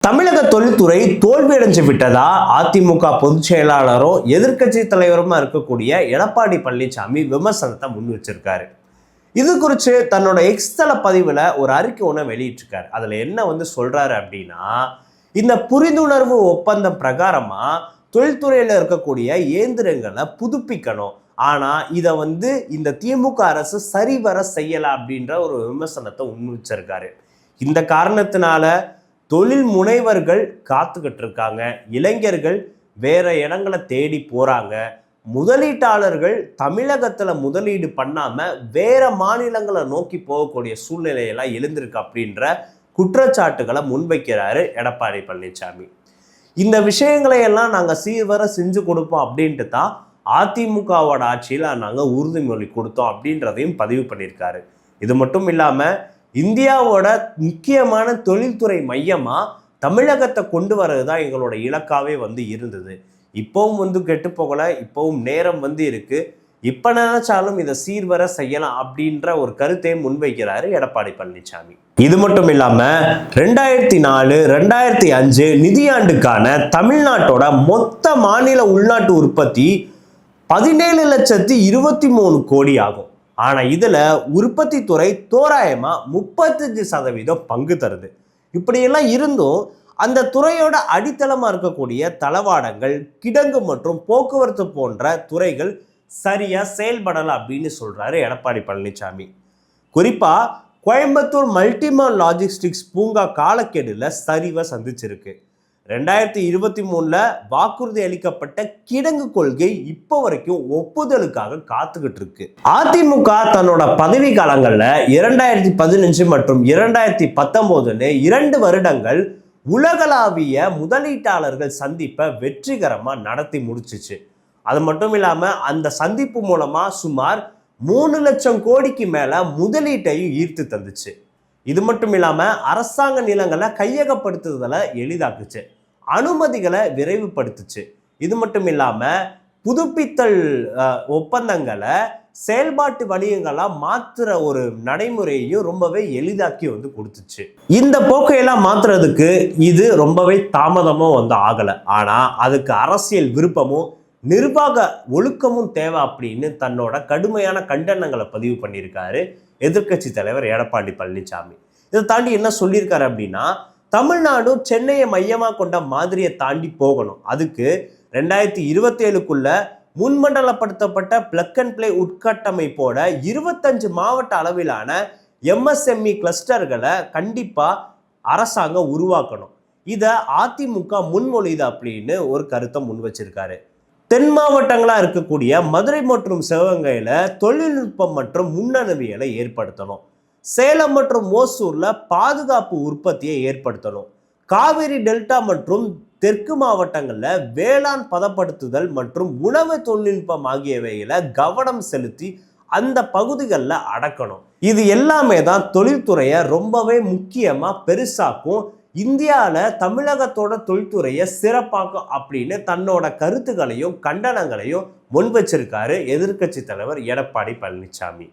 தமிழக தொழில்துறை தோல்வியடைஞ்சு விட்டதா அதிமுக பொதுச் செயலாளரும் எதிர்க்கட்சி தலைவருமா இருக்கக்கூடிய எடப்பாடி பழனிசாமி விமர்சனத்தை முன் வச்சிருக்காரு. இது குறித்து தன்னோட எக்ஸ் தள பதிவில் ஒரு அறிக்கை ஒன்று வெளியிட்டிருக்காரு. அதில் என்ன சொல்றாரு அப்படின்னா, இந்த புரிந்துணர்வு ஒப்பந்தம் பிரகாரமா தொழில்துறையில் இருக்கக்கூடிய இயந்திரங்களை புதுப்பிக்கணும், ஆனா இதை இந்த திமுக அரசு சரிவர செய்யல அப்படின்ற ஒரு விமர்சனத்தை முன் வச்சிருக்காரு. இந்த காரணத்தினால தொழில் முனைவர்கள் காத்துக்கிட்டு இருக்காங்க, இளைஞர்கள் வேற இடங்களை தேடி போறாங்க, முதலீட்டாளர்கள் தமிழகத்துல முதலீடு பண்ணாம வேற மாநிலங்களை நோக்கி போகக்கூடிய சூழ்நிலையெல்லாம் எழுந்திருக்கு அப்படின்ற குற்றச்சாட்டுகளை முன்வைக்கிறாரு எடப்பாடி பழனிசாமி. இந்த விஷயங்களை எல்லாம் நாங்க சீர்வர செஞ்சு கொடுப்போம் அப்படின்ட்டு தான் அதிமுகவோட ஆட்சியில் நாங்கள் உறுதிமொழி கொடுத்தோம் அப்படின்றதையும் பதிவு பண்ணியிருக்காரு. இது மட்டும் இல்லாம இந்தியாவோட முக்கியமான தொழில்துறை மையமா தமிழகத்தை கொண்டு வர்றது தான் எங்களோட இலக்காவே இருந்தது. இப்பவும் கெட்டு போகல, இப்பவும் நேரம் இருக்கு, இப்ப நினைச்சாலும் இதை சீர்வர செய்யலாம் அப்படின்ற ஒரு கருத்தை முன்வைக்கிறாரு எடப்பாடி பழனிசாமி. இது மட்டும் இல்லாம 2004-2005 நிதியாண்டுக்கான தமிழ்நாட்டோட மொத்த மாநில உள்நாட்டு உற்பத்தி 17,23 கோடி ஆகும். ஆனா இதுல உற்பத்தி துறை தோராயமா 35% பங்கு தருது. இப்படியெல்லாம் இருந்தும் அந்த துறையோட அடித்தளமா இருக்கக்கூடிய தளவாடங்கள், கிடங்கு மற்றும் போக்குவரத்து போன்ற துறைகள் சரியா செயல்படலாம் அப்படின்னு சொல்றாரு எடப்பாடி பழனிசாமி. குறிப்பா கோயம்புத்தூர் மல்டிமால் லாஜிஸ்டிக்ஸ் பூங்கா காலக்கெடுல சரிவை சந்திச்சிருக்கு. 2023 வாக்குறுதி அளிக்கப்பட்ட கிடங்கு கொள்கை இப்போ வரைக்கும் ஒப்புதலுக்காக காத்துக்கிட்டு இருக்கு. அதிமுக தன்னோட பதவி காலங்கள்ல 2015 மற்றும் 2019 2 வருடங்கள் உலகளாவிய முதலீட்டாளர்கள் சந்திப்பை வெற்றிகரமா நடத்தி முடிச்சிச்சு. அது மட்டும் இல்லாம அந்த சந்திப்பு மூலமா சுமார் 3 லட்சம் கோடிக்கு மேல முதலீட்டையும் ஈர்த்து தந்துச்சு. இது மட்டும் இல்லாம அரசாங்க நிலங்களை கையகப்படுத்துதலை எளிதாக்குச்சு, அனுமதிகளை விரைவுபடுத்துச்சு. இது மட்டும் இல்லாம புதுப்பித்தல் ஒப்பந்தங்களை செயல்பாட்டு வணிகங்களா மாத்துற ஒரு நடைமுறையையும் ரொம்பவே எளிதாக்கி கொடுத்துச்சு. இந்த போக்கையெல்லாம் மாத்துறதுக்கு இது ரொம்பவே தாமதமும் ஆகல. ஆனா அதுக்கு அரசியல் விருப்பமும் நிர்வாக ஒழுக்கமும் தேவை அப்படின்னு தன்னோட கடுமையான கண்டனங்களை பதிவு பண்ணியிருக்காரு எதிர்க்கட்சி தலைவர் எடப்பாடி பழனிசாமி. இதை தாண்டி என்ன சொல்லியிருக்காரு அப்படின்னா, தமிழ்நாடு சென்னையை மையமாக கொண்ட மாதிரியை தாண்டி போகணும். அதுக்கு 2027க்குள்ள முன்மண்டலப்படுத்தப்பட்ட பிளக் அண்ட் பிளே உட்கட்டமைப்போட 25 மாவட்ட அளவிலான MSME கிளஸ்டர்களை கண்டிப்பா அரசாங்கம் உருவாக்கணும். இதை அதிமுக முன்மொழிது அப்படின்னு ஒரு கருத்தை முன் வச்சிருக்காரு. தென் மாவட்டங்களா இருக்கக்கூடிய மதுரை மற்றும் சிவகங்கையில தொழில்நுட்பம் மற்றும் முன்னணுவியலை ஏற்படுத்தணும். சேலம் மற்றும் ஓசூர்ல பாதுகாப்பு உற்பத்தியை ஏற்படுத்தணும். காவிரி டெல்டா மற்றும் தெற்கு மாவட்டங்கள்ல வேளாண் பதப்படுத்துதல் மற்றும் உணவு தொழில்நுட்பம் ஆகியவையில கவனம் செலுத்தி அந்த பகுதிகளில் அடக்கணும். இது எல்லாமே தான் தொழில்துறையை ரொம்பவே முக்கியமா பெருசாக்கும், இந்தியாவில் தமிழகத்தோட தொழில்துறையை சிறப்பாக்கும் அப்படின்னு தன்னோட கருத்துக்களையும் கண்டனங்களையும் முன் வச்சிருக்காரு எதிர்க்கட்சி தலைவர் எடப்பாடி பழனிசாமி.